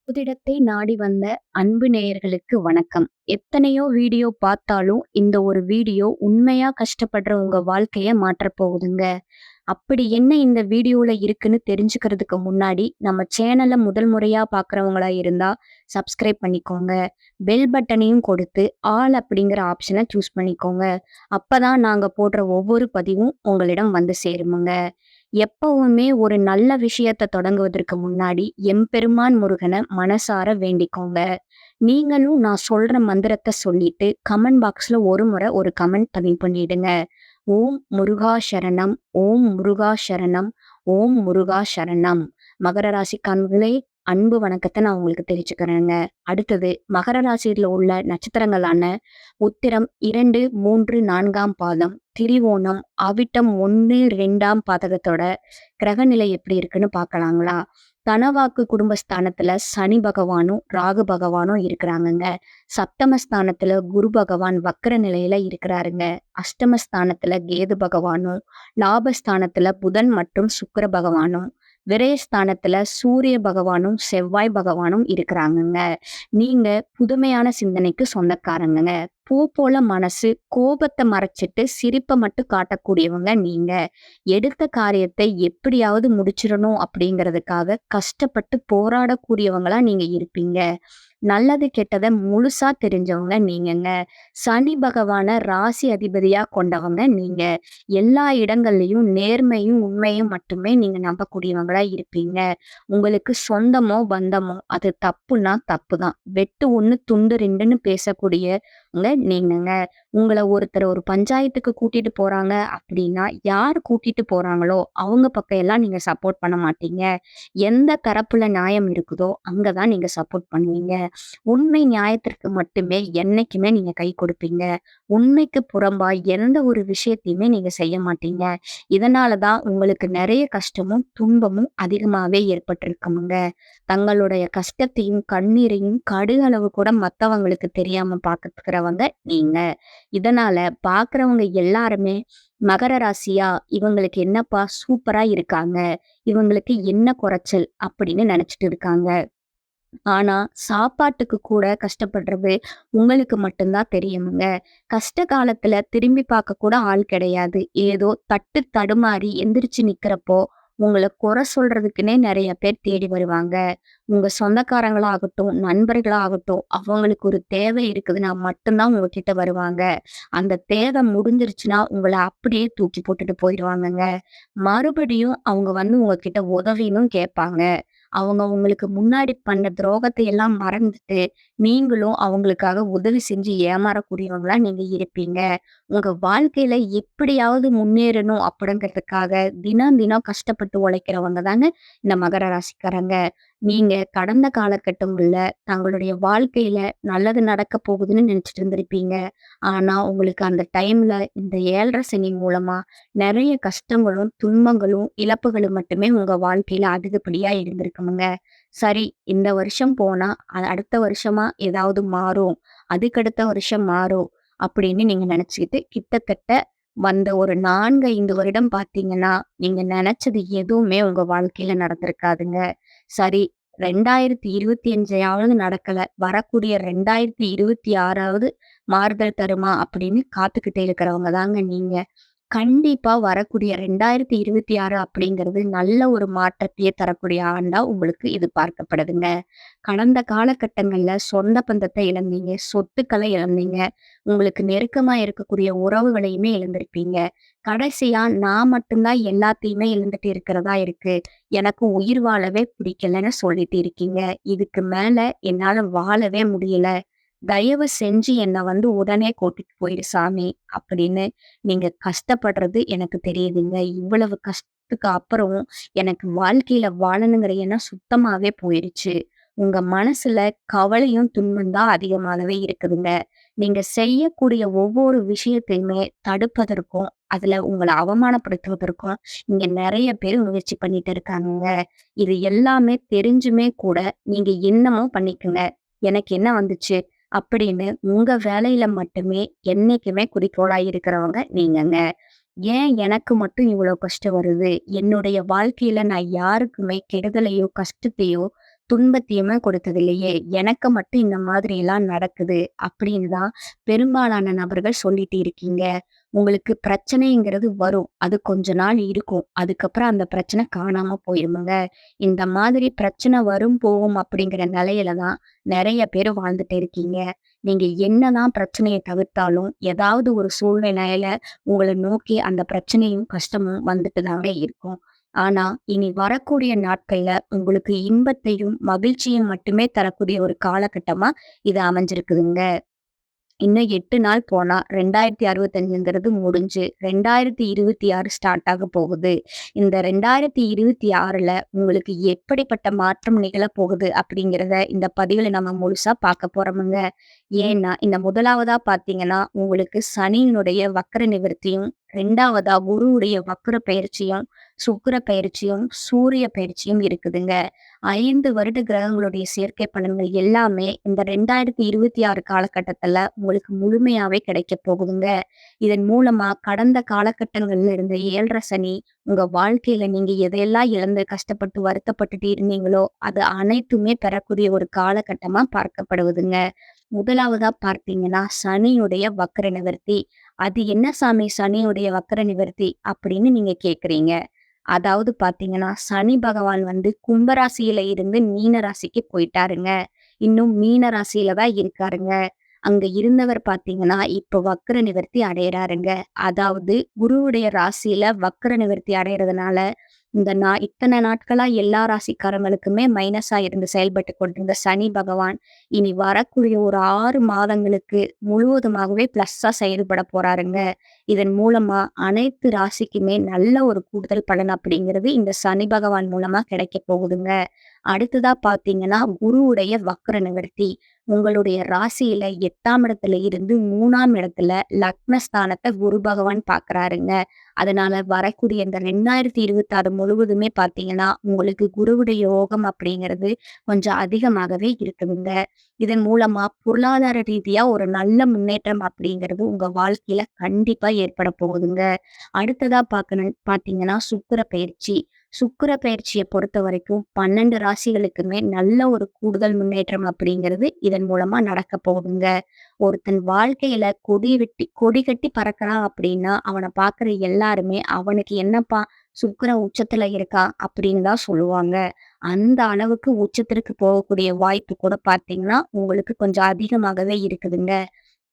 புதிடத்தை நாடி வந்த அன்பு நேயர்களுக்கு வணக்கம். எத்தனையோ வீடியோ பார்த்தாலும், இந்த ஒரு வீடியோ உண்மையா கஷ்டப்படுற உங்க வாழ்க்கைய மாற்றப் போகுதுங்க. அப்படி என்ன இந்த வீடியோல இருக்குன்னு தெரிஞ்சுக்கிறதுக்கு முன்னாடி, நம்ம சேனல முதல் முறையா பார்க்குறவங்களா இருந்தா, சப்ஸ்கிரைப் பண்ணிக்கோங்க. பெல் பட்டனையும் கொடுத்து, ஆல் அப்படிங்கிற ஆப்ஷன சூஸ் பண்ணிக்கோங்க. அப்பதான் நாங்க போடுற ஒவ்வொரு பதிவும் உங்களிடம் வந்து சேருமுங்க. எப்பவுமே ஒரு நல்ல விஷயத்த தொடங்குவதற்கு முன்னாடி எம்பெருமான் முருகனை மனசார வேண்டிக்கோங்க. நீங்களும் நான் சொல்ற மந்திரத்த சொல்லிட்டு கமெண்ட் பாக்ஸ்ல ஒரு முறை ஒரு கமெண்ட் பதிவு பண்ணிடுங்க. ஓம் முருகா சரணம், ஓம் முருகா சரணம், ஓம் முருகா சரணம். மகர ராசிக்காரங்களே, அன்பு வணக்கத்தை நான் உங்களுக்கு தெரிவிச்சுக்கிறேங்க. அடுத்தது மகர ராசியில உள்ள நட்சத்திரங்களான உத்திரம் 2, 3, 4ஆம் பாதம், திரிவோணம், அவிட்டம் 1, 2ஆம் பாதகத்தோட கிரகநிலை எப்படி இருக்குன்னு பார்க்கலாங்களா? தனவாக்கு குடும்பஸ்தானத்துல சனி பகவானும் ராகு பகவானும் இருக்கிறாங்கங்க. சப்தமஸ்தானத்துல குரு பகவான் வக்ர நிலையில இருக்கிறாருங்க. அஷ்டமஸ்தானத்துல கேது பகவானும், லாபஸ்தானத்துல புதன் மற்றும் சுக்கிர பகவானும், விரயஸ்தானத்துல சூரிய பகவானும் செவ்வாய் பகவானும் இருக்கிறாங்கங்க. நீங்க புதுமையான சிந்தனைக்கு சொந்தக்காரங்கங்க. பூ போல மனசு, கோபத்தை மறைச்சிட்டு சிரிப்பை மட்டும் காட்டக்கூடியவங்க நீங்க. எடுத்த காரியத்தை எப்படியாவது முடிச்சிடணும் அப்படிங்கிறதுக்காக கஷ்டப்பட்டு போராடக்கூடியவங்களா நீங்க இருப்பீங்க. நல்லது கெட்டதை முழுசா தெரிஞ்சவங்க நீங்கங்க. சனி பகவான ராசி அதிபதியா கொண்டவங்க நீங்க. எல்லா இடங்கள்லயும் நேர்மையும் உண்மையும் மட்டுமே நீங்க நம்பக்கூடியவங்களா இருப்பீங்க. உங்களுக்கு சொந்தமோ பந்தமோ அது தப்புன்னா தப்புதான். வெட்டு ஒண்ணு துண்டு ரெண்டுன்னு பேசக்கூடியவங்க நீங்கங்க. உங்களை ஒருத்தர் ஒரு பஞ்சாயத்துக்கு கூட்டிட்டு போறாங்க அப்படின்னா, யார் கூட்டிட்டு போறாங்களோ அவங்க பக்கம் எல்லாம் நீங்க சப்போர்ட் பண்ண மாட்டீங்க. எந்த தரப்புல நியாயம் இருக்குதோ அங்கதான் நீங்க சப்போர்ட் பண்ணுவீங்க. உண்மை நியாயத்திற்கு மட்டுமே என்னைக்குமே நீங்க கை கொடுப்பீங்க. உண்மைக்கு புறம்பா எந்த ஒரு விஷயத்தையுமே நீங்க செய்ய மாட்டீங்க. இதனாலதான் உங்களுக்கு நிறைய கஷ்டமும் துன்பமும் அதிகமாவே ஏற்பட்டிருக்குமுங்க. தங்களுடைய கஷ்டத்தையும் கண்ணீரையும் கடுகளவு கூட மத்தவங்களுக்கு தெரியாம பாத்துக்கிறவங்க நீங்க. இதனால பாக்குறவங்க எல்லாருமே மகர ராசியா, இவங்களுக்கு என்னப்பா சூப்பரா இருக்காங்க, இவங்களுக்கு என்ன குறைச்சல் அப்படின்னு நினைச்சிட்டு இருக்காங்க. ஆனா சாப்பாட்டுக்கு கூட கஷ்டப்படுறது உங்களுக்கு மட்டும்தான் தெரியுமுங்க. கஷ்ட காலத்துல திரும்பி பார்க்க கூட ஆள் கிடையாது. ஏதோ தட்டு தடுமாறி எந்திரிச்சு நிக்கிறப்போ உங்களை குறை சொல்றதுக்குன்னே நிறைய பேர் தேடி வருவாங்க. உங்க சொந்தக்காரங்களாகட்டும், நண்பர்களாகட்டும், அவங்களுக்கு ஒரு தேவை இருக்குதுன்னா மட்டும்தான் உங்ககிட்ட வருவாங்க. அந்த தேவை முடிஞ்சிருச்சுன்னா உங்களை அப்படியே தூக்கி போட்டுட்டு போயிடுவாங்கங்க. மறுபடியும் அவங்க வந்து உங்ககிட்ட உதவினும் கேட்பாங்க. அவங்க உங்களுக்கு முன்னாடி பண்ண துரோகத்தை எல்லாம் மறந்துட்டு, நீங்களும் அவங்களுக்காக உதவி செஞ்சு ஏமாறக்கூடியவங்களா நீங்க இருப்பீங்க. உங்க வாழ்க்கையில எப்படியாவது முன்னேறணும் அப்படிங்கிறதுக்காக தினம் தினம் கஷ்டப்பட்டு உழைக்கிறவங்க தாங்க இந்த மகர ராசிக்காரங்க. நீங்க கடந்த காலகட்டங்கள்ல தங்களுடைய வாழ்க்கையில நல்லது நடக்க போகுதுன்னு நினைச்சிட்டு இருந்திருப்பீங்க. ஆனா உங்களுக்கு அந்த டைம்ல இந்த 7.5 சனி மூலமா நிறைய கஷ்டங்களும், துன்பங்களும், இழப்புகளும் மட்டுமே உங்க வாழ்க்கையில அதிகப்படியா இருந்திருக்குமுங்க. சரி, இந்த வருஷம் போனா, அடுத்த வருஷமா ஏதாவது மாறும். அதுக்கடுத்த வருஷம் மாறும். அப்படின்னு நீங்க நினைச்சுக்கிட்டு கிட்டத்தட்ட வந்த ஒரு 4, 5 வருடம் பார்த்தீங்கன்னா, நீங்க நினைச்சது எதுவுமே உங்க வாழ்க்கையில நடந்திருக்காதுங்க. சரி, 2025 நடக்கல. வரக்கூடிய 2026 மாறுதல் தருமா அப்படின்னு காத்துக்கிட்டே இருக்கிறவங்க தாங்க நீங்க. கண்டிப்பா வரக்கூடிய 2026 அப்படிங்கிறது நல்ல ஒரு மாற்றத்தையே தரக்கூடிய ஆண்டா உங்களுக்கு இது பார்க்கப்படுதுங்க. கடந்த காலகட்டங்கள்ல சொந்த பந்தத்தை இழந்தீங்க, சொத்துக்களை இழந்தீங்க, உங்களுக்கு நெருக்கமா இருக்கக்கூடிய உறவுகளையுமே இழந்திருப்பீங்க. கடைசியா நான் மட்டும்தான் எல்லாத்தையுமே இழந்துட்டு இருக்கிறதா இருக்கு. எனக்கு உயிர் வாழவே பிடிக்கலன்னு சொல்லிட்டு இருக்கீங்க. இதுக்கு மேல என்னால வாழவே முடியல. தயவு செஞ்சு என்ன வந்து உடனே கூட்டிட்டு போயிடு சாமி அப்படின்னு நீங்க கஷ்டப்படுறது எனக்கு தெரியுதுங்க. இவ்வளவு கஷ்டத்துக்கு அப்புறம் எனக்கு வாழ்க்கையில வாழணுங்கிற எண்ணம் சுத்தமாவே போயிருச்சு. உங்க மனசுல கவலையும் துன்பம் தான் அதிகமாகவே இருக்குதுங்க. நீங்க செய்யக்கூடிய ஒவ்வொரு விஷயத்தையுமே தடுப்பதற்கும், அதுல உங்கள அவமானப்படுத்துவதற்கும் இங்க நிறைய பேர் முயற்சி பண்ணிட்டு இருக்காங்கங்க. இது எல்லாமே தெரிஞ்சுமே கூட நீங்க என்னமோ பண்ணிக்கங்க. எனக்கு என்ன வந்துச்சு அப்படின்னு உங்க வேலையில மட்டுமே என்னைக்குமே குறிக்கோளா இருக்கிறவங்க நீங்கங்க. ஏன் எனக்கு மட்டும் இவ்வளவு கஷ்டம் வருது? என்னுடைய வாழ்க்கையில நான் யாருக்குமே கெடுதலையோ, கஷ்டத்தையோ துன்பத்தையுமே கொடுத்தது இல்லையே! எனக்கு மட்டும் இந்த மாதிரி எல்லாம் நடக்குது அப்படின்னு தான் பெரும்பாலான நபர்கள் சொல்லிட்டு இருக்கீங்க. உங்களுக்கு பிரச்சனைங்கிறது வரும். அது கொஞ்ச நாள் இருக்கும். அதுக்கப்புறம் அந்த பிரச்சனை காணாம போயிருமுங்க. இந்த மாதிரி பிரச்சனை வரும், போகும் அப்படிங்கிற நிலையில தான் நெறைய பேரு வாழ்ந்துட்டு இருக்கீங்க. நீங்க என்னதான் பிரச்சனைய தவிர்த்தாலும், ஏதாவது ஒரு சூழ்நிலையில உங்கள நோக்கி அந்த பிரச்சனையும், கஷ்டமும் வந்துட்டு தாங்க இருக்கும். ஆனா, இனி வரக்கூடிய நாட்கள்ல உங்களுக்கு இன்பத்தையும், மகிழ்ச்சியும் மட்டுமே தரக்கூடிய ஒரு காலகட்டமா இது அமைஞ்சிருக்குதுங்க. இன்னும் 8 நாள் போனா 2065ங்கிறது முடிஞ்சு 2026 ஸ்டார்ட் ஆக போகுது. இந்த 2026ல உங்களுக்கு எப்படிப்பட்ட மாற்றம் நிகழப் போகுது அப்படிங்கிறத இந்த பதிவுல நம்ம முழுசா பார்க்க போறோமுங்க. ஏன்னா, இந்த முதலாவதா பார்த்தீங்கன்னா, உங்களுக்கு சனியினுடைய வக்ர நிவர்த்தியும், 2வதா குருவுடைய வக்ர பெயர்ச்சியும், சுக்கிர பெயர்ச்சியும், சூரிய பெயர்ச்சியும் இருக்குதுங்க. 5 வருட கிரகங்களுடைய சேர்க்கை பலன்கள் எல்லாமே இந்த 2026 காலகட்டத்துல உங்களுக்கு முழுமையாவே கிடைக்கப் போகுதுங்க. இதன் மூலமா கடந்த காலகட்டங்கள்ல இருந்த 7 சனி, உங்க வாழ்க்கையில நீங்க எதையெல்லாம் இழந்து கஷ்டப்பட்டு வருத்தப்பட்டுட்டு இருந்தீங்களோ, அது அனைத்துமே பெறக்கூடிய ஒரு காலகட்டமா பார்க்கப்படுவதுங்க. முதலாவதா பார்த்தீங்கன்னா, சனியுடைய வக்ர நிவர்த்தி. அது என்ன சாமி சனியுடைய வக்ர நிவர்த்தி அப்படின்னு நீங்க கேட்கிறீங்க. அதாவது பார்த்தீங்கன்னா, சனி பகவான் வந்து கும்ப ராசியில இருந்து மீன ராசிக்கு போயிட்டாருங்க. இன்னும் மீன ராசியில தான் இருக்காருங்க. அங்க இருந்தவர் பார்த்தீங்கன்னா, இப்ப வக்ர நிவர்த்தி அடையறாருங்க. அதாவது குருவுடைய ராசியில வக்ர நிவர்த்தி அடையறதுனால, இத்தன நாட்களா எல்லா ராசிக்காரங்களுக்குமே மைனஸா இருந்து செயல்பட்டு கொண்டிருந்த சனி பகவான், இனி வரக்கூடிய ஒரு 6 மாதங்களுக்கு முழுவதுமாகவே பிளஸ்ஸா செயல்பட போறாருங்க. இதன் மூலமா அனைத்து ராசிக்குமே நல்ல ஒரு கூடுதல் பலன் அப்படிங்கிறது இந்த சனி பகவான் மூலமா கிடைக்கப் போகுதுங்க. அடுத்ததா பார்த்தீங்கன்னா, குருவுடைய வக்ர நிவர்த்தி. உங்களுடைய ராசியில 8ஆம் இடத்துல இருந்து 3ஆம் இடத்துல லக்னஸ்தானத்த குரு பகவான் பார்க்குறாருங்க. அதனால வரக்கூடிய இந்த 2026 முழுவதுமே பார்த்தீங்கன்னா, உங்களுக்கு குருவுடைய யோகம் அப்படிங்கிறது கொஞ்சம் அதிகமாகவே இருக்குதுங்க. இதன் மூலமா பொருளாதார ரீதியா ஒரு நல்ல முன்னேற்றம் அப்படிங்கிறது உங்க வாழ்க்கையில கண்டிப்பா ஏற்பட போகுதுங்க. அடுத்ததா பார்த்தீங்கன்னா, சுக்கிர பெயர்ச்சி. சுக்கிர பெயர்ச்சிய பொறுத்தவரைக்கும் 12 ராசிகளுக்குமே நல்ல ஒரு கூடுதல் முன்னேற்றம் அப்படிங்கிறது இதன் மூலமா நடக்கப் போகுதுங்க. ஒருத்தன் வாழ்க்கையில கொடி கட்டி பறக்கிறான் அப்படின்னா, அவன பார்க்குற எல்லாருமே, "அவனுக்கு என்னப்பா சுக்கிரன் உச்சத்துல இருக்கான்" அப்படின்னு தான் சொல்லுவாங்க. அந்த அளவுக்கு உச்சத்திற்கு போகக்கூடிய வாய்ப்பு கூட பார்த்தீங்கன்னா, உங்களுக்கு கொஞ்சம் அதிகமாகவே இருக்குதுங்க.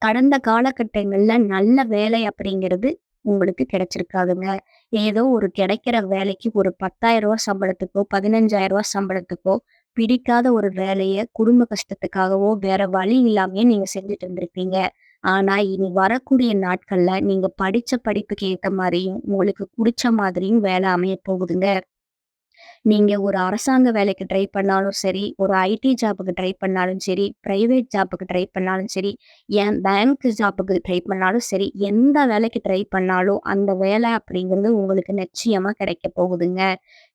கடந்த காலகட்டங்கள்ல நல்ல வேலை அப்படிங்கிறது உங்களுக்கு கிடைச்சிருக்காதுங்க. ஏதோ ஒரு கிடைக்கிற வேலைக்கு ஒரு ரூ. 10,000 சம்பளத்துக்கோ, ரூ. 15,000 சம்பளத்துக்கோ, பிடிக்காத ஒரு வேலைய குடும்ப கஷ்டத்துக்காகவோ, வேற வழி இல்லாமயே நீங்க செஞ்சுட்டு இருந்திருப்பீங்க. ஆனா, இனி வரக்கூடிய நாட்கள்ல நீங்க படிச்ச படிப்புக்கு ஏத்த மாரியும், உங்களுக்கு புடிச்ச மாதிரியும் வேலை அமையப் போகுதுங்க. நீங்க ஒரு அரசாங்க வேலைக்கு ட்ரை பண்ணாலும் சரி, ஒரு ஐடி ஜாப்‌க்கு ட்ரை பண்ணாலும் சரி, பிரைவேட் ஜாப்‌க்கு ட்ரை பண்ணாலும் சரி, ஏன் பேங்க் ஜாப்‌க்கு ட்ரை பண்ணாலும் சரி, எந்த வேலைக்கு ட்ரை பண்ணாலும் அந்த வேலை அப்படிங்கிறது உங்களுக்கு நிச்சயமா கிடைக்கப் போகுதுங்க.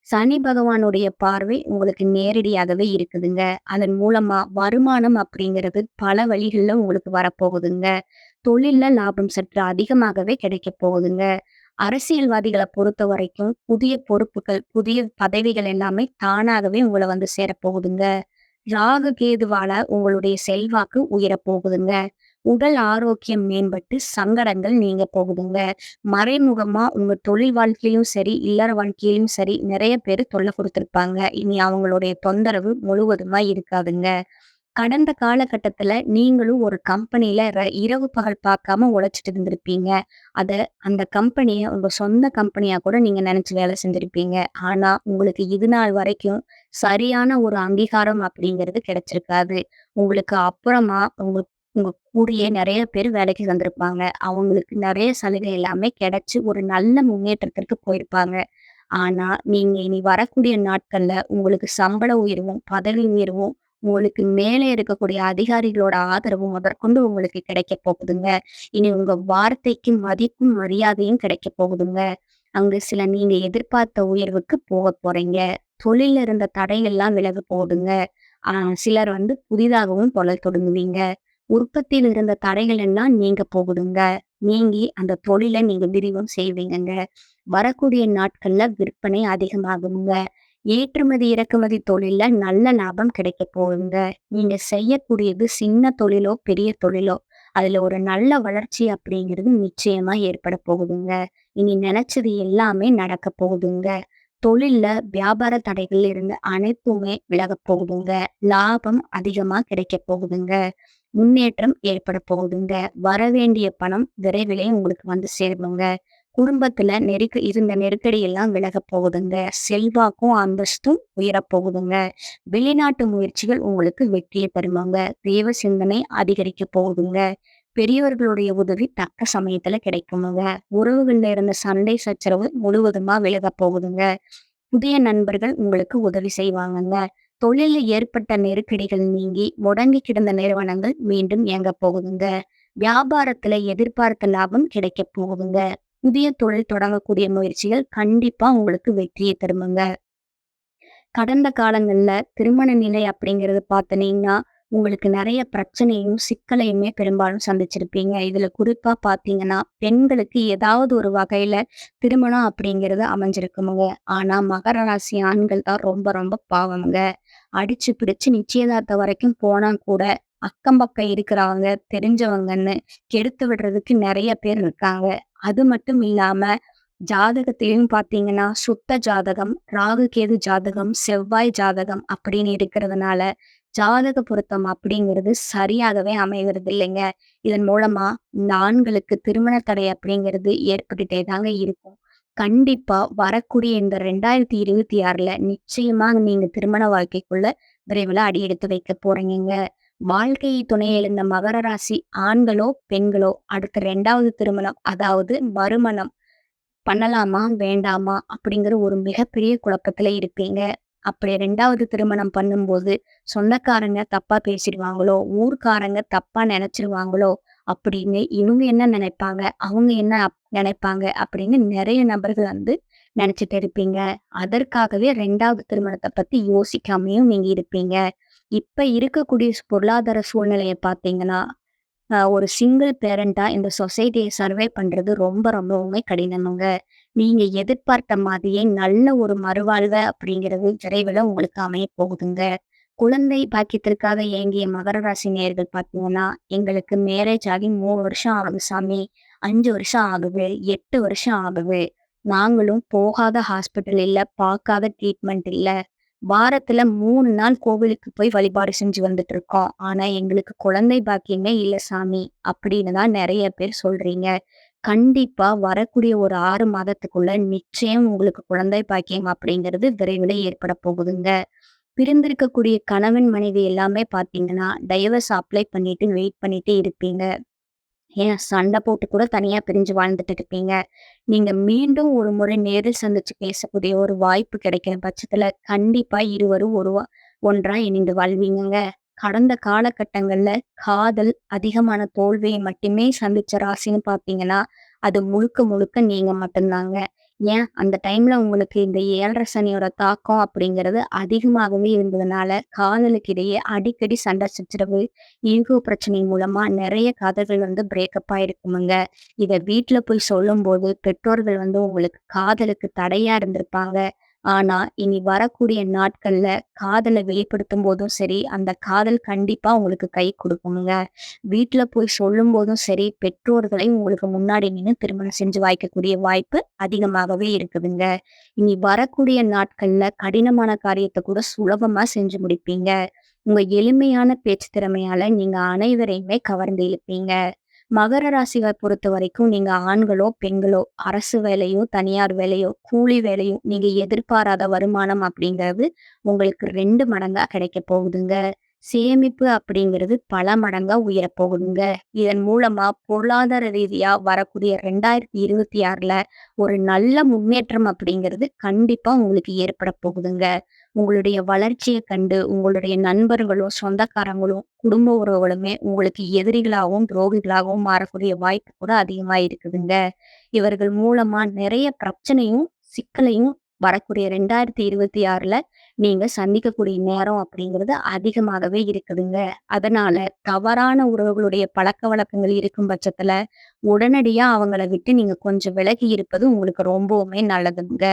சனி பகவானுடைய பார்வை உங்களுக்கு நேரடியாகவே இருக்குதுங்க. அதன் மூலமா வருமானம் அப்படிங்கிறது பல வழிகள்ல உங்களுக்கு வரப்போகுதுங்க. தொழில்ல லாபம் சற்று அதிகமாகவே கிடைக்கப் போகுதுங்க. அரசியல்வாதிகள பொறுத்தவரைக்கும் புதிய பொறுப்புகள், புதிய பதவிகள் எல்லாமே தானாகவே உங்கள வந்து சேரப்போகுதுங்க. ராகு கேதுவால உங்களுடைய செல்வாக்கு உயரப் போகுதுங்க. உடல் ஆரோக்கியம் மேம்பட்டு சங்கடங்கள் நீங்க போகுதுங்க. மறைமுகமா உங்க தொழில் வாழ்க்கையிலும் சரி, இல்லற வாழ்க்கையிலும் சரி நெறைய பேரு தொல்ல குடுத்திருப்பாங்க. இனி அவங்களுடைய தொந்தரவு முழுவதுமா இருக்காதுங்க. கடந்த காலகட்டத்துல நீங்களும் ஒரு கம்பெனில இரவு பகல் பார்க்காம உழைச்சிட்டு இருந்திருப்பீங்க. அத அந்த கம்பெனிய உங்க சொந்த கம்பெனியா கூட நீங்க நெனச்சு வேலை செஞ்சிருப்பீங்க. ஆனா, உங்களுக்கு இது நாள் வரைக்கும் சரியான ஒரு அங்கீகாரம் அப்படிங்கிறது கிடைச்சிருக்காது. உங்களுக்கு அப்புறமா உங்க உங்க கூடயே நெறைய பேர் வேலைக்கு வந்திருப்பாங்க. அவங்களுக்கு நெறைய சலுகை எல்லாமே கிடைச்சு ஒரு நல்ல முன்னேற்றத்திற்கு போயிருப்பாங்க. ஆனா, நீங்க இனி வரக்கூடிய நாட்கள்ல உங்களுக்கு சம்பள உயர்வும், பதவி உயர்வும், உங்களுக்கு மேலே இருக்கக்கூடிய அதிகாரிகளோட ஆதரவு முதற்கொண்டு உங்களுக்கு கிடைக்கப் போகுதுங்க. இனி உங்க வார்த்தைக்கு மதிப்பும், மரியாதையும் கிடைக்கப் போகுதுங்க. அங்கு சில நீங்க எதிர்பார்த்த உயர்வுக்கு போகப் போறீங்க. தொழில்ல இருந்த தடைகள்லாம் விலகப் போகுதுங்க. ஆ சிலர் வந்து புதிதாகவும் தொழில் தொடங்குவீங்க. உற்பத்தியில் இருந்த தடைகள் எல்லாம் நீங்கப் போகுதுங்க. நீங்கி அந்த தொழில நீங்க விரிவும் செய்வீங்கங்க. வரக்கூடிய நாட்கள்ல விற்பனை அதிகமாகுங்க. ஏற்றுமதி இறக்குமதி தொழில்ல நல்ல லாபம் கிடைக்க போகுதுங்க. நீங்க செய்யக்கூடியது சின்ன தொழிலோ பெரிய தொழிலோ அதுல ஒரு நல்ல வளர்ச்சி அப்படிங்கிறது நிச்சயமா ஏற்பட போகுதுங்க. இனி நினைச்சது எல்லாமே நடக்க போகுதுங்க. தொழில்ல வியாபார தடைகள் இருந்து அனைத்துமே விலகப் போகுதுங்க. லாபம் அதிகமா கிடைக்க போகுதுங்க. முன்னேற்றம் ஏற்பட போகுதுங்க. வரவேண்டிய பணம் விரைவிலே உங்களுக்கு வந்து சேருங்க. குடும்பத்துல இருந்த நெருக்கடி எல்லாம் விலகப் போகுதுங்க. செல்வாக்கும் அந்தஸ்தும் உயரப் போகுதுங்க. வெளிநாட்டு முயற்சிகள் உங்களுக்கு வெற்றியை தருமாங்க. தெய்வ சிந்தனை அதிகரிக்க போகுதுங்க. பெரியவர்களுடைய உதவி தக்க சமயத்துல கிடைக்குமுங்க. உறவுகள்ல இருந்த சண்டை சச்சரவு முழுவதுமா விலகப் போகுதுங்க. புதிய நண்பர்கள் உங்களுக்கு உதவி செய்வாங்கங்க. தொழிலில் ஏற்பட்ட நெருக்கடிகள் நீங்கி முடங்கி கிடந்த நிறுவனங்கள் மீண்டும் இயங்க போகுதுங்க. வியாபாரத்துல எதிர்பார்த்த லாபம் கிடைக்க போகுதுங்க. புதிய தொழில் தொடங்கக்கூடிய முயற்சிகள் கண்டிப்பா உங்களுக்கு வெற்றியை தருமுங்க. கடந்த காலங்கள்ல திருமண நிலை அப்படிங்கிறது பார்த்தீங்கன்னா, உங்களுக்கு நெறைய பிரச்சனையும், சிக்கலையுமே பெரும்பாலும் சந்திச்சிருப்பீங்க. இதுல குறிப்பா பார்த்தீங்கன்னா, பெண்களுக்கு ஏதாவது ஒரு வகையில திருமணம் அப்படிங்கிறது அமைஞ்சிருக்குமுங்க. ஆனா மகர ராசி ஆண்கள் தான் ரொம்ப ரொம்ப பாவம்ங்க. அடிச்சு பிடிச்சு நிச்சயதார்த்தம் வரைக்கும் போனா கூட, அக்கம் பக்கம் இருக்கிறவங்க, தெரிஞ்சவங்கன்னு கெடுத்து விடுறதுக்கு நெறைய பேர் இருக்காங்க. அது மட்டும் இல்லாம ஜாதகத்திலயும் பார்த்தீங்கன்னா, சுத்த ஜாதகம், ராகு கேது ஜாதகம், செவ்வாய் ஜாதகம் அப்படின்னு இருக்கிறதுனால, ஜாதக பொருத்தம் அப்படிங்கிறது சரியாகவே அமைகிறது இல்லைங்க. இதன் மூலமா இந்த ஆண்களுக்கு திருமண தடை அப்படிங்கிறது ஏற்பட்டுட்டே தாங்க இருக்கும். கண்டிப்பா வரக்கூடிய இந்த 2026ல நிச்சயமா நீங்க திருமண வாழ்க்கைக்குள்ள விரைவில அடி எடுத்து வைக்க போறீங்கங்க. வாழ்க்கை துணை இழந்த மகர ராசி ஆண்களோ, பெண்களோ அடுத்த 2வது திருமணம் அதாவது மறுமணம் பண்ணலாமா? வேண்டாமா? அப்படிங்கிற ஒரு மிகப்பெரிய குழப்பத்துல இருப்பீங்க. அப்படி 2வது திருமணம் பண்ணும்போது, சொந்தக்காரங்க தப்பா பேசிடுவாங்களோ, ஊர்க்காரங்க தப்பா நெனச்சுருவாங்களோ, அப்படின்னு இவங்க என்ன நெனைப்பாங்க? அவங்க என்ன நெனைப்பாங்க? அப்படின்னு நெறைய நபர்கள் வந்து நெனச்சுட்டு இருப்பீங்க. அதற்காகவே 2வது திருமணத்த பத்தி யோசிக்காமயும் நீங்க இருப்பீங்க. இப்ப இருக்கக்கூடிய பொருளாதார சூழ்நிலைய பார்த்தீங்கன்னா, ஒரு சிங்கிள் பேரண்டா இந்த சொசைட்டிய சர்வை பண்றது ரொம்ப ரொம்பவுமே கடினமுங்க. நீங்க எதிர்பார்த்த மாதிரியே நல்ல ஒரு மறுவாழ்வு அப்படிங்கிறது விரைவில உங்களுக்கு அமையப் போகுதுங்க. குழந்தை பாக்கியத்திற்காக ஏங்கிய மகர ராசி நேயர்கள் பார்த்தீங்கன்னா, எங்களுக்கு மேரேஜ் ஆகி 3 வருஷம் ஆகுது சாமி, 5 வருஷம் ஆகுது, 8 வருஷம் ஆகுது. நாங்களும் போகாத ஹாஸ்பிட்டல் இல்ல, பார்க்காத ட்ரீட்மெண்ட் இல்ல. வாரத்துல 3 நாள் கோவிலுக்கு போய் வழிபாடு செஞ்சு வந்துட்டு இருக்கோம். ஆனா எங்களுக்கு குழந்தை பாக்கியமே இல்ல சாமி, அப்படின்னு தான் நெறைய பேர் சொல்றீங்க. கண்டிப்பா வரக்கூடிய ஒரு 6 மாதத்துக்குள்ள நிச்சயம் உங்களுக்கு குழந்தை பாக்கியம் அப்படிங்கிறது விரைவில ஏற்பட போகுதுங்க. பிரிந்திருக்கக்கூடிய கணவன், மனைவி எல்லாமே பார்த்தீங்கன்னா, டைவர்ஸ் அப்ளை பண்ணிட்டு வெயிட் பண்ணிட்டே இருப்பீங்க. ஏன் சண்டை போட்டு கூட தனியா பிரிஞ்சு வாழ்ந்துட்டு இருப்பீங்க. நீங்க மீண்டும் ஒரு முறை நேரில் சந்திச்சு பேசக்கூடிய ஒரு வாய்ப்பு கிடைக்கிற பட்சத்துல, கண்டிப்பா இருவரும் ஒன்றா இணைந்து வாழ்வீங்கங்க. கடந்த காலகட்டங்கள்ல காதல் அதிகமான தோல்வியை மட்டுமே சந்திச்ச ராசின்னு பார்த்தீங்கன்னா, அது முழுக்க முழுக்க நீங்க மட்டும்தாங்க. ஏன் அந்த டைம்ல உங்களுக்கு இந்த 7 சனியோட தாக்கம் அப்படிங்கிறது அதிகமாகவே இருந்ததுனால, காதலுக்கு இடையே அடிக்கடி சண்டை சச்சரவு, ஈகோ பிரச்சனை மூலமா நெறைய காதல்கள் வந்து பிரேக்கப் ஆயிருக்குமுங்க. இத வீட்ல போய் சொல்லும்போது, பெற்றோர்கள் வந்து உங்களுக்கு காதலுக்கு தடையா இருந்திருப்பாங்க. ஆனா, இனி வரக்கூடிய நாட்கள்ல காதல வெளிப்படுத்தும்போதும் சரி, அந்த காதல் கண்டிப்பா உங்களுக்கு கை குடுக்குமுங்க. வீட்ல போய் சொல்லும்போதும் சரி, பெற்றோர்களை உங்களுக்கு முன்னாடி நின்னு திருமணம் செஞ்சு வைக்கக்கூடிய வாய்ப்பு அதிகமாகவே இருக்குதுங்க. இனி வரக்கூடிய நாட்கள்ல கடினமான காரியத்த கூட சுலபமா செஞ்சு முடிப்பீங்க. உங்க எளிமையான பேச்சு திறமையால நீங்க அனைவரையுமே கவர்ந்து இழுப்பீங்க. மகர ராசியை பொறுத்தவரைக்கும் நீங்க ஆண்களோ, பெண்களோ, அரசு வேலையோ, தனியார் வேலையோ, கூலி வேலையோ, நீங்க எதிர்பாராத வருமானம் அப்படிங்கிறது உங்களுக்கு 2 மடங்கா கிடைக்க போகுதுங்க. சேமிப்பு அப்படிங்கிறது பல மடங்கா உயரப் போகுதுங்க. இதன் மூலமா பொருளாதார ரீதியா வரக்கூடிய 2026ல ஒரு நல்ல முன்னேற்றம் அப்படிங்கிறது கண்டிப்பா உங்களுக்கு ஏற்பட போகுதுங்க. உங்களுடைய வளர்ச்சிய கண்டு உங்களுடைய நண்பர்களும், சொந்தக்காரங்களும், குடும்ப உறவுகளுமே உங்களுக்கு எதிரிகளாகவும், துரோகிகளாகவும் மாறக்கூடிய வாய்ப்பு கூட அதிகமா இருக்குதுங்க. இவர்கள் மூலமா நிறைய பிரச்சனையும், சிக்கலையும் வரக்கூடிய 2026ல நீங்க சந்திக்கக்கூடிய நேரம் அப்படிங்கிறது அதிகமாகவே இருக்குதுங்க. அதனால தவறான உறவுகளுடைய பழக்கவழக்கங்கள் இருக்கும் பட்சத்துல, உடனடியா அவங்கள விட்டு நீங்க கொஞ்சம் விலகி இருப்பது உங்களுக்கு ரொம்பவுமே நல்லதுங்க.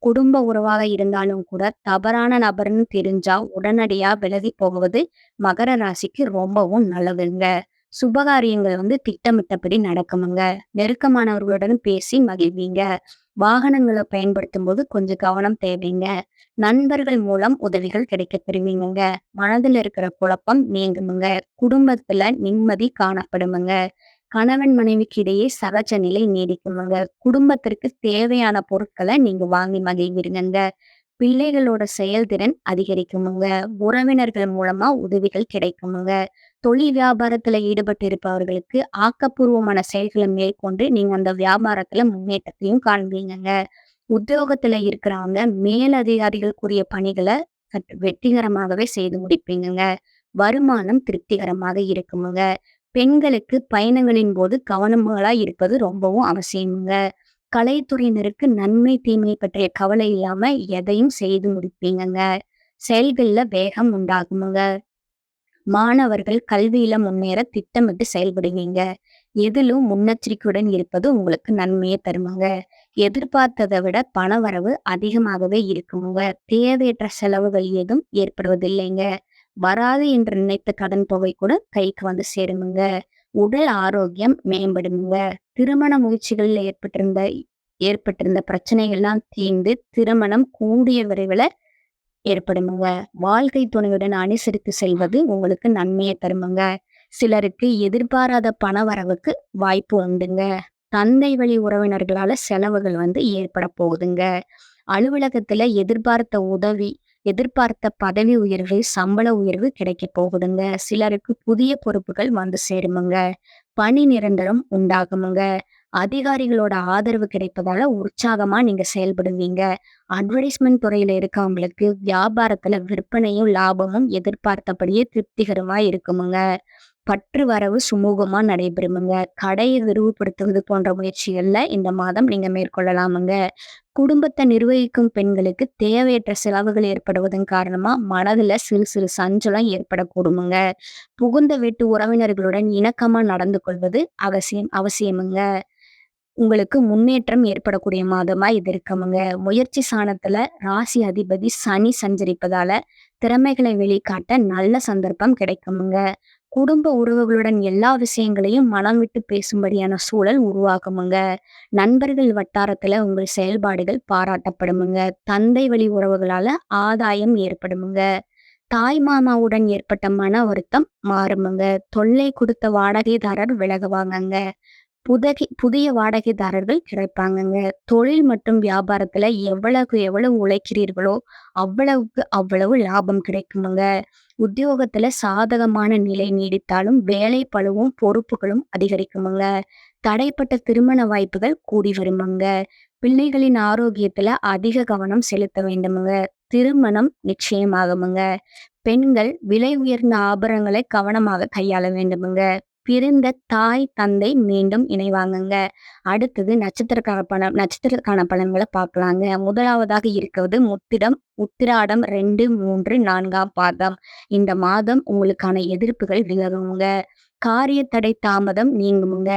குடும்ப உறவாக இருந்தாலும் கூட தவறான நபர்ன்னு தெரிஞ்சா உடனடியா விலகி போகுவது மகர ராசிக்கு ரொம்பவும் நல்லதுங்க. சுபகாரியங்கள் திட்டமிட்டபடி நடக்குமுங்க. நெருக்கமானவர்களுடன் பேசி மகிழ்வீங்க. வாகனங்களை பயன்படுத்தும் போது கொஞ்சம் கவனம் தேவைங்க. நண்பர்கள் மூலம் உதவிகள் கிடைக்கப் பெறுவீங்கங்க. மனதில் இருக்கிற குழப்பம் நீங்குமுங்க. குடும்பத்துல நிம்மதி காணப்படுமுங்க. கணவன் மனைவிக்கு இடையே சகஜ நிலை நீடிக்குமுங்க. குடும்பத்திற்கு தேவையான பொருட்களை நீங்க வாங்கி மகிழ்வீருங்க. பிள்ளைகளோட செயல்திறன் அதிகரிக்குமுங்க. உறவினர்கள் மூலமா உதவிகள் கிடைக்குமுங்க. தொழில் வியாபாரத்துல ஈடுபட்டு இருப்பவர்களுக்கு ஆக்கப்பூர்வமான செயல்களை மேற்கொண்டு நீங்க அந்த வியாபாரத்துல முன்னேற்றத்தையும் காண்பீங்கங்க. உத்தியோகத்துல இருக்கிறவங்க மேலதிகாரிகளுக்குரிய பணிகளை வெற்றிகரமாகவே செய்து முடிப்பீங்கங்க. வருமானம் திருப்திகரமாக இருக்குமுங்க. பெண்களுக்கு பயணங்களின் போது கவனங்களா இருப்பது ரொம்பவும் அவசியமுங்க. கலைத்துறையினருக்கு நன்மை தீமை பற்றிய கவலை இல்லாம எதையும் செய்து முடிப்பீங்கங்க. செயல்கள்ல வேகம் உண்டாகுமுங்க. மாணவர்கள் கல்வியில முன்னேற திட்டமிட்டு செயல்படுவீங்க. எதிலும் முன்னெச்சரிக்கையுடன் இருப்பது உங்களுக்கு நன்மையை தருமுங்க. எதிர்பார்த்ததை விட பணவரவு அதிகமாகவே இருக்குமுங்க. தேவையற்ற செலவுகள் ஏதும் ஏற்படுவதில்லைங்க. வராது என்று நினைத்த கடன் தொகை கூட கைக்கு சேருமுங்க. உடல் ஆரோக்கியம் மேம்படுமுங்க. திருமண முயற்சிகளில் ஏற்பட்டிருந்த பிரச்சனைகள்லாம் தீர்ந்து திருமணம் கூடிய விரைவில் ஏற்படுமுங்க. வாழ்க்கை துணையுடன் அனுசரித்து செல்வது உங்களுக்கு நன்மையை தருமுங்க. சிலருக்கு எதிர்பாராத பண வரவுக்கு வாய்ப்பு உண்டுங்க. தந்தை வழி உறவினர்களால செலவுகள் ஏற்பட போகுதுங்க. அலுவலகத்துல எதிர்பார்த்த பதவி உயர்வு, சம்பள உயர்வு கிடைக்க போகுதுங்க. சிலருக்கு புதிய பொறுப்புகள் சேருமுங்க. பணி நிரந்தரம் உண்டாகுமுங்க. அதிகாரிகளோட ஆதரவு கிடைப்பதால உற்சாகமா நீங்க செயல்படுவீங்க. அட்வர்டைஸ்மெண்ட் துறையில இருக்கவங்களுக்கு வியாபாரத்துல விற்பனையும் லாபமும் எதிர்பார்த்தபடியே திருப்திகரமா இருக்குமுங்க. பற்று வரவு சுமூகமா நடைபெறுமுங்க. கடையை விரிவுபடுத்துவது போன்ற முயற்சிகள்ல இந்த மாதம் நீங்க மேற்கொள்ளலாமுங்க. குடும்பத்தை நிர்வகிக்கும் பெண்களுக்கு தேவையற்ற செலவுகள் ஏற்படுவதன் காரணமா மனதுல சிறு சிறு சஞ்சலம் ஏற்படக்கூடுமுங்க. புகுந்த வீட்டு உறவினர்களுடன் இணக்கமா நடந்து கொள்வது அவசியமுங்க. உங்களுக்கு முன்னேற்றம் ஏற்படக்கூடிய மாதமா இது இருக்குமுங்க. முயற்சி சாணத்துல ராசி அதிபதி சனி சஞ்சரிப்பதால திறமைகளை வெளிக்காட்ட நல்ல சந்தர்ப்பம் கிடைக்குமுங்க. குடும்ப உறவுகளுடன் எல்லா விஷயங்களையும் மனம் விட்டு பேசும்படியான சூழல் உருவாகுமுங்க. நண்பர்கள் வட்டாரத்துல உங்கள் செயல்பாடுகள் பாராட்டப்படுமுங்க. தந்தை வழி உறவுகளால ஆதாயம் ஏற்படுமுங்க. தாய் மாமாவுடன் ஏற்பட்ட மன வருத்தம் மாறுமுங்க. தொல்லை கொடுத்த வாடகைதாரர் விலகுவாங்கங்க. புதிய வாடகைதாரர்கள் கிடைப்பாங்கங்க. தொழில் மற்றும் வியாபாரத்துல எவ்வளவுக்கு எவ்வளவு உழைக்கிறீர்களோ அவ்வளவுக்கு அவ்வளவு லாபம் கிடைக்குமுங்க. உத்தியோகத்துல சாதகமான நிலை நீடித்தாலும் வேலை பளுவும் பொறுப்புகளும் அதிகரிக்குமுங்க. தடைப்பட்ட திருமண வாய்ப்புகள் கூடி வருமுங்க. பிள்ளைகளின் ஆரோக்கியத்துல அதிக கவனம் செலுத்த வேண்டுமுங்க. திருமணம் நிச்சயமாகுமுங்க. பெண்கள் விலை உயர்ந்த ஆபரணங்களை கவனமாக கையாள வேண்டுமுங்க. பிறந்த தாய் தந்தை மீண்டும் இணைவாங்கங்க. அடுத்தது நட்சத்திரக்கான பலன்களை பார்க்கலாங்க. முதலாவதாக இருக்கிறது உத்திராடம் 2, 3, 4ஆம் பாதம். இந்த மாதம் உங்களுக்கான எதிர்ப்புகள் விலகுங்க. காரிய தடை தாமதம் நீங்குமுங்க.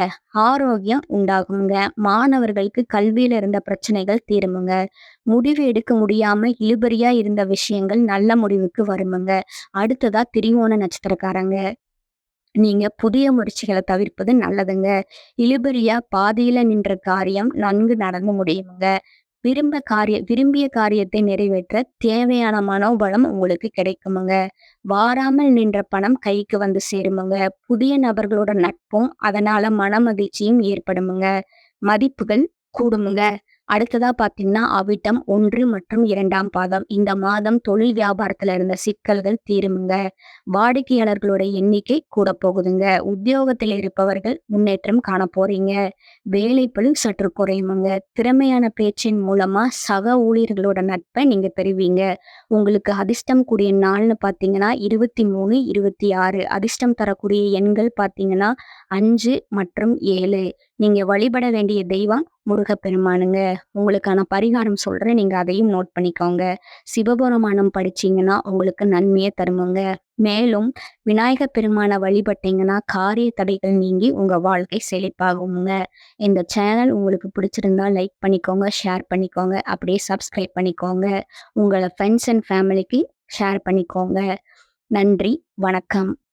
ஆரோக்கியம் உண்டாகுங்க. மாணவர்களுக்கு கல்வியில இருந்த பிரச்சனைகள் தீருமுங்க. முடிவு எடுக்க முடியாம இழுபறியா இருந்த விஷயங்கள் நல்ல முடிவுக்கு வருமுங்க. அடுத்ததா திரிவோண நட்சத்திரக்காரங்க. நீங்க புதிய முயற்சிகளை தவிர்ப்பது நல்லதுங்க. இழுபறியா பாதியில நின்ற காரியம் நன்கு நடந்து முடியுங்க. விரும்பிய காரியத்தை நிறைவேற்ற தேவையான மனோபலம் உங்களுக்கு கிடைக்குமுங்க. வாராமல் நின்ற பணம் கைக்கு சேருமுங்க. புதிய நபர்களோட நட்பும் அதனால மனமகிழ்ச்சியும் ஏற்படுமுங்க. மதிப்புகள் கூடுமுங்க. அடுத்ததா பாத்தீங்கன்னா அவிட்டம் 1 மற்றும் 2ஆம் பாதம். இந்த மாதம் தொழில் வியாபாரத்துல இருந்த சிக்கல்கள் தீருமுங்க. வாடிக்கையாளர்களோட எண்ணிக்கை கூட போகுதுங்க. உத்தியோகத்தில் இருப்பவர்கள் முன்னேற்றம் காண போறீங்க. வேலைப்பளு சற்று குறையுமுங்க. திறமையான பேச்சின் மூலமா சக ஊழியர்களோட நட்பை நீங்க பெறுவீங்க. உங்களுக்கு அதிர்ஷ்டம் கூடிய நாள்னு பாத்தீங்கன்னா 23, 26. அதிர்ஷ்டம் தரக்கூடிய எண்கள் பாத்தீங்கன்னா 5 மற்றும் 7. நீங்க வழிபட வேண்டிய தெய்வம் முருகப்பெருமானுங்க. உங்களுக்கான பரிகாரம் சொல்றேன். நீங்க அதையும் நோட் பண்ணிக்கோங்க. சிவபுராணம் படிச்சீங்கன்னா, உங்களுக்கு நன்மைய தருமுங்க. மேலும் விநாயகர் பெருமான வழிபட்டீங்கன்னா, காரிய தடைகள் நீங்கி உங்க வாழ்க்கை செழிப்பாகுங்க. இந்த சேனல் உங்களுக்கு பிடிச்சிருந்தா லைக் பண்ணிக்கோங்க, ஷேர் பண்ணிக்கோங்க. அப்படியே சப்ஸ்கிரைப் பண்ணிக்கோங்க. உங்கள ஃப்ரெண்ட்ஸ் அண்ட் ஃபேமிலிக்கு ஷேர் பண்ணிக்கோங்க. நன்றி. வணக்கம்.